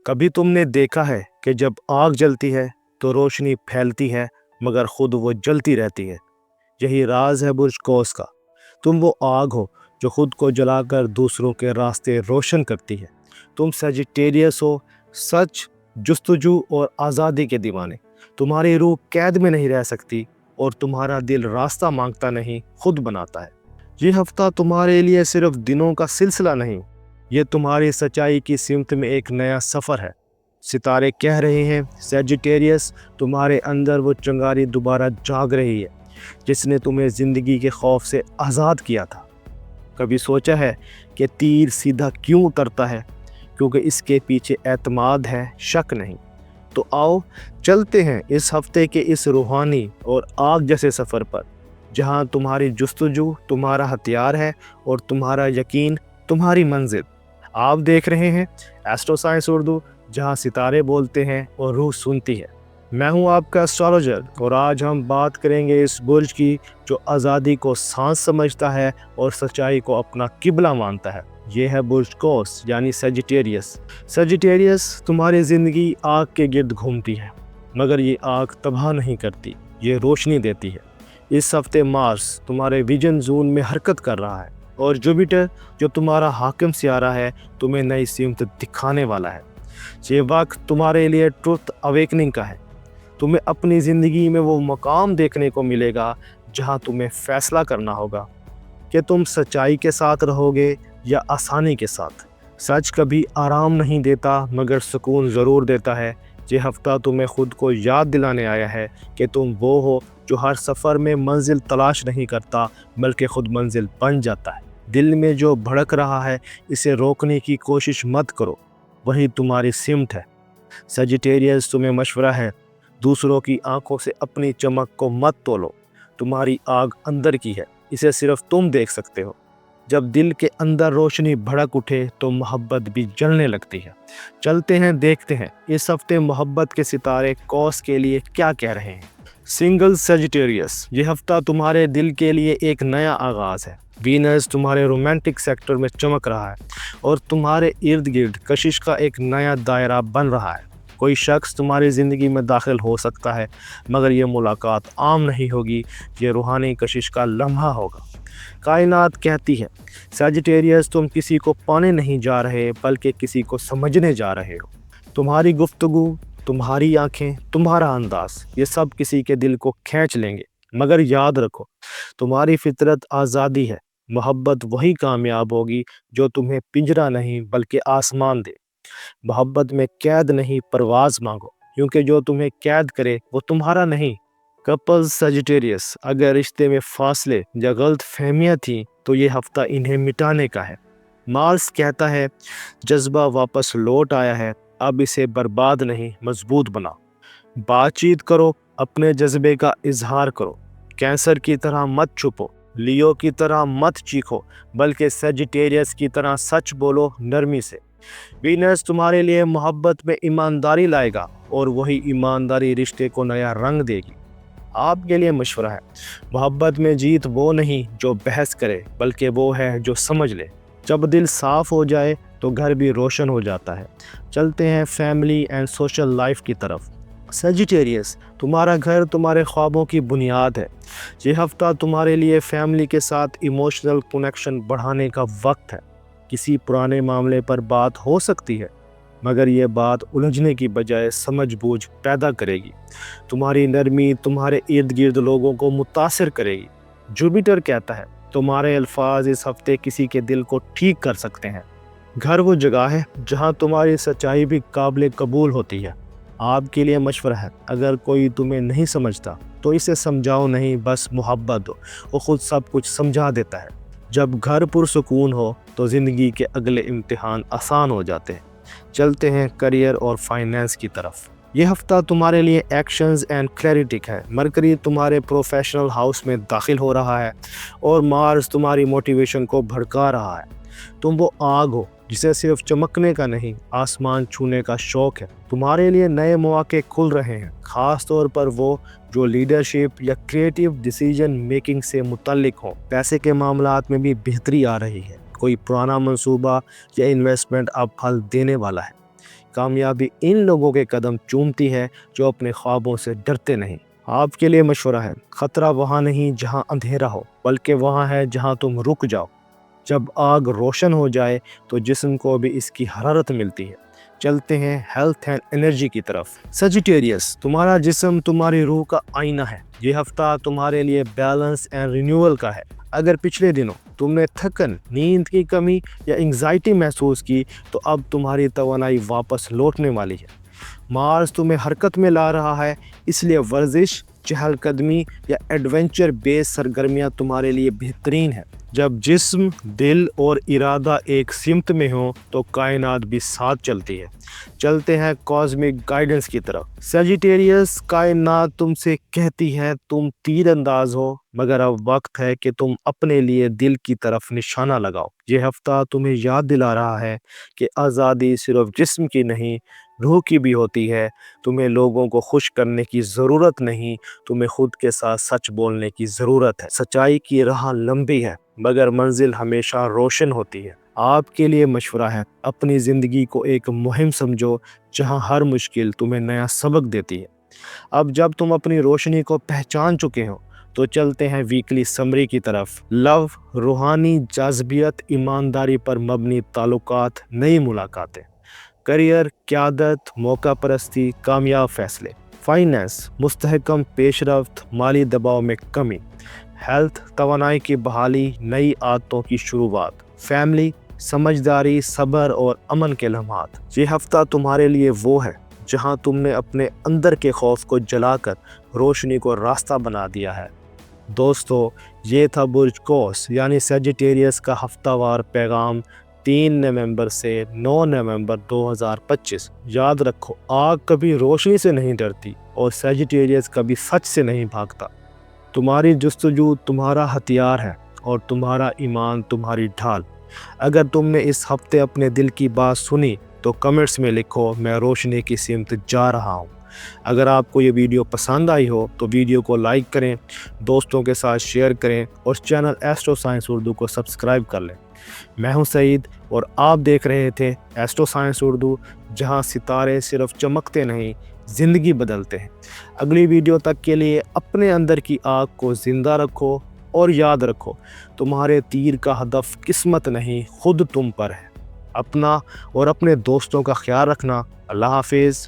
कभी तुमने देखा है कि जब आग जलती है तो रोशनी फैलती है मगर खुद वो जलती रहती है। यही राज है बुर्ज कौस का। तुम वो आग हो जो खुद को जलाकर दूसरों के रास्ते रोशन करती है। तुम सजिटेरियस हो, सच, जुस्तजू और आज़ादी के दीवाने। तुम्हारी रूह कैद में नहीं रह सकती और तुम्हारा दिल रास्ता मांगता नहीं, खुद बनाता है। ये हफ्ता तुम्हारे लिए सिर्फ दिनों का सिलसिला नहीं, ये तुम्हारी सच्चाई की सिमत में एक नया सफ़र है। सितारे कह रहे हैं सजिटेरियस, तुम्हारे अंदर वो चिंगारी दोबारा जाग रही है जिसने तुम्हें ज़िंदगी के खौफ से आज़ाद किया था। कभी सोचा है कि तीर सीधा क्यों उतरता है? क्योंकि इसके पीछे एतमाद है, शक नहीं। तो आओ चलते हैं इस हफ्ते के इस रूहानी और आग जैसे सफ़र पर, जहां तुम्हारी जुस्तजू तुम्हारा हथियार है और तुम्हारा यकीन तुम्हारी मंजिल। आप देख रहे हैं एस्ट्रो साइंस उर्दू, जहां सितारे बोलते हैं और रूह सुनती है। मैं हूं आपका एस्ट्रोलॉजर और आज हम बात करेंगे इस बुर्ज की जो आज़ादी को सांस समझता है और सच्चाई को अपना किबला मानता है। ये है बुर्ज कौस यानी सजिटेरियस। सजिटेरियस, तुम्हारी ज़िंदगी आग के गिर्द घूमती है मगर ये आग तबाह नहीं करती, ये रोशनी देती है। इस हफ्ते मार्स तुम्हारे विजन जोन में हरकत कर रहा है और जुपिटर जो तुम्हारा हाकिम सियारा है तुम्हें नई सिमत दिखाने वाला है। ये वक्त तुम्हारे लिए ट्रुथ अवेकनिंग का है। तुम्हें अपनी ज़िंदगी में वो मकाम देखने को मिलेगा जहां तुम्हें फैसला करना होगा कि तुम सच्चाई के साथ रहोगे या आसानी के साथ। सच कभी आराम नहीं देता मगर सुकून ज़रूर देता है। ये हफ्ता तुम्हें खुद को याद दिलाने आया है कि तुम वो हो जो हर सफ़र में मंजिल तलाश नहीं करता बल्कि खुद मंजिल बन जाता है। दिल में जो भड़क रहा है इसे रोकने की कोशिश मत करो, वही तुम्हारी सिमत है। सजिटेरियस, तुम्हें मशवरा है, दूसरों की आंखों से अपनी चमक को मत तोलो। तुम्हारी आग अंदर की है, इसे सिर्फ तुम देख सकते हो। जब दिल के अंदर रोशनी भड़क उठे तो मोहब्बत भी जलने लगती है। चलते हैं, देखते हैं इस हफ्ते मोहब्बत के सितारे कौस के लिए क्या कह रहे हैं। सिंगल सजिटेरियस, ये हफ्ता तुम्हारे दिल के लिए एक नया आगाज़ है। वीनस तुम्हारे रोमांटिक सेक्टर में चमक रहा है और तुम्हारे इर्द गिर्द कशिश का एक नया दायरा बन रहा है। कोई शख्स तुम्हारी ज़िंदगी में दाखिल हो सकता है मगर ये मुलाकात आम नहीं होगी, ये रूहानी कशिश का लम्हा होगा। कायनात कहती है सजिटेरियस, तुम किसी को पाने नहीं जा रहे बल्कि किसी को समझने जा रहे हो। तुम्हारी गुफ्तगू, तुम्हारी आंखें, तुम्हारा अंदाज, ये सब किसी के दिल को खींच लेंगे। मगर याद रखो, तुम्हारी फितरत आज़ादी है। मोहब्बत वही कामयाब होगी जो तुम्हें पिंजरा नहीं बल्कि आसमान दे। मोहब्बत में कैद नहीं, परवाज मांगो, क्योंकि जो तुम्हें कैद करे वो तुम्हारा नहीं। कपल्स सजिटेरियस, अगर रिश्ते में फासले या गलत फहमियाँ थी तो ये हफ्ता इन्हें मिटाने का है। मार्स कहता है जज्बा वापस लौट आया है, अब इसे बर्बाद नहीं मजबूत बना। बातचीत करो, अपने जज्बे का इजहार करो। कैंसर की तरह मत छुपो, लियो की तरह मत चीखो, बल्कि सजिटेरियस की तरह सच बोलो नरमी से। वीनस तुम्हारे लिए मोहब्बत में ईमानदारी लाएगा और वही ईमानदारी रिश्ते को नया रंग देगी। आपके लिए मशवरा है, मोहब्बत में जीत वो नहीं जो बहस करे बल्कि वो है जो समझ ले। जब दिल साफ हो जाए तो घर भी रोशन हो जाता है। चलते हैं फैमिली एंड सोशल लाइफ की तरफ। सजिटेरियस, तुम्हारा घर तुम्हारे ख्वाबों की बुनियाद है। ये हफ्ता तुम्हारे लिए फैमिली के साथ इमोशनल कनेक्शन बढ़ाने का वक्त है। किसी पुराने मामले पर बात हो सकती है मगर ये बात उलझने की बजाय समझ बूझ पैदा करेगी। तुम्हारी नरमी तुम्हारे इर्द गिर्द लोगों को मुतासिर करेगी। जुपिटर कहता है तुम्हारे अल्फाज इस हफ्ते किसी के दिल को ठीक कर सकते हैं। घर वो जगह है जहां तुम्हारी सच्चाई भी काबिल कबूल होती है। आपके लिए मशवरा है, अगर कोई तुम्हें नहीं समझता तो इसे समझाओ नहीं, बस मोहब्बत दो, वो खुद सब कुछ समझा देता है। जब घर पुरसुकून हो तो ज़िंदगी के अगले इम्तिहान आसान हो जाते हैं। चलते हैं करियर और फाइनेंस की तरफ। ये हफ्ता तुम्हारे लिए एक्शंस एंड क्लैरिटी है। मरकरी तुम्हारे प्रोफेशनल हाउस में दाखिल हो रहा है और मार्स तुम्हारी मोटिवेशन को भड़का रहा है। तुम वो आग हो जिसे सिर्फ चमकने का नहीं, आसमान छूने का शौक है। तुम्हारे लिए नए मौके खुल रहे हैं, ख़ास तौर पर वो जो लीडरशिप या क्रिएटिव डिसीजन मेकिंग से मुतल्लिक हो। पैसे के मामलात में भी बेहतरी आ रही है। कोई पुराना मंसूबा या इन्वेस्टमेंट अब फल देने वाला है। کامیابی ان لوگوں کے قدم چومتی ہے جو اپنے خوابوں سے ڈرتے نہیں۔ آپ کے لیے مشورہ ہے، خطرہ وہاں نہیں جہاں اندھیرا ہو، بلکہ وہاں ہے جہاں تم رک جاؤ۔ جب آگ روشن ہو جائے تو جسم کو بھی اس کی حرارت ملتی ہے۔ چلتے ہیں ہیلتھ اینڈ انرجی کی طرف۔ سیجیٹیریس، تمہارا جسم تمہاری روح کا آئینہ ہے۔ یہ ہفتہ تمہارے لیے بیلنس اینڈ رینیول کا ہے۔ اگر پچھلے دنوں تم نے تھکن، نیند کی کمی یا انگزائٹی محسوس کی تو اب تمہاری توانائی واپس لوٹنے والی ہے۔ مارس تمہیں حرکت میں لا رہا ہے، اس لیے ورزش، چہل قدمی یا ایڈونچر بیس سرگرمیاں تمہارے لیے بہترین ہیں۔ جب جسم، دل اور ارادہ ایک سمت میں ہوں تو کائنات بھی ساتھ چلتی ہے۔ چلتے ہیں کاسمک گائیڈنس کی طرف۔ سیجیٹیریس، کائنات تم سے کہتی ہے تم تیر انداز ہو، مگر اب وقت ہے کہ تم اپنے لیے دل کی طرف نشانہ لگاؤ۔ یہ ہفتہ تمہیں یاد دلا رہا ہے کہ آزادی صرف جسم کی نہیں، روح کی بھی ہوتی ہے۔ تمہیں لوگوں کو خوش کرنے کی ضرورت نہیں، تمہیں خود کے ساتھ سچ بولنے کی ضرورت ہے۔ سچائی کی راہ لمبی ہے مگر منزل ہمیشہ روشن ہوتی ہے۔ آپ کے لیے مشورہ ہے، اپنی زندگی کو ایک مہم سمجھو جہاں ہر مشکل تمہیں نیا سبق دیتی ہے۔ اب جب تم اپنی روشنی کو پہچان چکے ہو تو چلتے ہیں ویکلی سمری کی طرف۔ لو، روحانی جاذبیت، ایمانداری پر مبنی تعلقات، نئی ملاقاتیں۔ کریئر، قیادت، موقع پرستی، کامیاب فیصلے۔ فائنینس، مستحکم پیش رفت، مالی دباؤ میں کمی۔ ہیلتھ، توانائی کی بحالی، نئی عادتوں کی شروعات۔ فیملی، سمجھداری، صبر اور امن کے لمحات۔ یہ ہفتہ تمہارے لیے وہ ہے جہاں تم نے اپنے اندر کے خوف کو جلا کر روشنی کو راستہ بنا دیا ہے۔ دوستو، یہ تھا برج قوس یعنی سیجیٹیریس کا ہفتہ وار پیغام 3 نومبر سے 9 نومبر 2025۔ یاد رکھو، آگ کبھی روشنی سے نہیں ڈرتی اور سیجیٹیریس کبھی سچ سے نہیں بھاگتا۔ تمہاری جستجو تمہارا ہتھیار ہے اور تمہارا ایمان تمہاری ڈھال۔ اگر تم نے اس ہفتے اپنے دل کی بات سنی تو کمنٹس میں لکھو، میں روشنی کی سمت جا رہا ہوں۔ اگر آپ کو یہ ویڈیو پسند آئی ہو تو ویڈیو کو لائک کریں، دوستوں کے ساتھ شیئر کریں اور چینل ایسٹرو سائنس اردو کو سبسکرائب کر لیں۔ میں ہوں سعید اور آپ دیکھ رہے تھے ایسٹرو سائنس اردو، جہاں ستارے صرف چمکتے نہیں، زندگی بدلتے ہیں۔ اگلی ویڈیو تک کے لیے اپنے اندر کی آگ کو زندہ رکھو اور یاد رکھو، تمہارے تیر کا ہدف قسمت نہیں، خود تم پر ہے۔ اپنا اور اپنے دوستوں کا خیال رکھنا۔ اللہ حافظ۔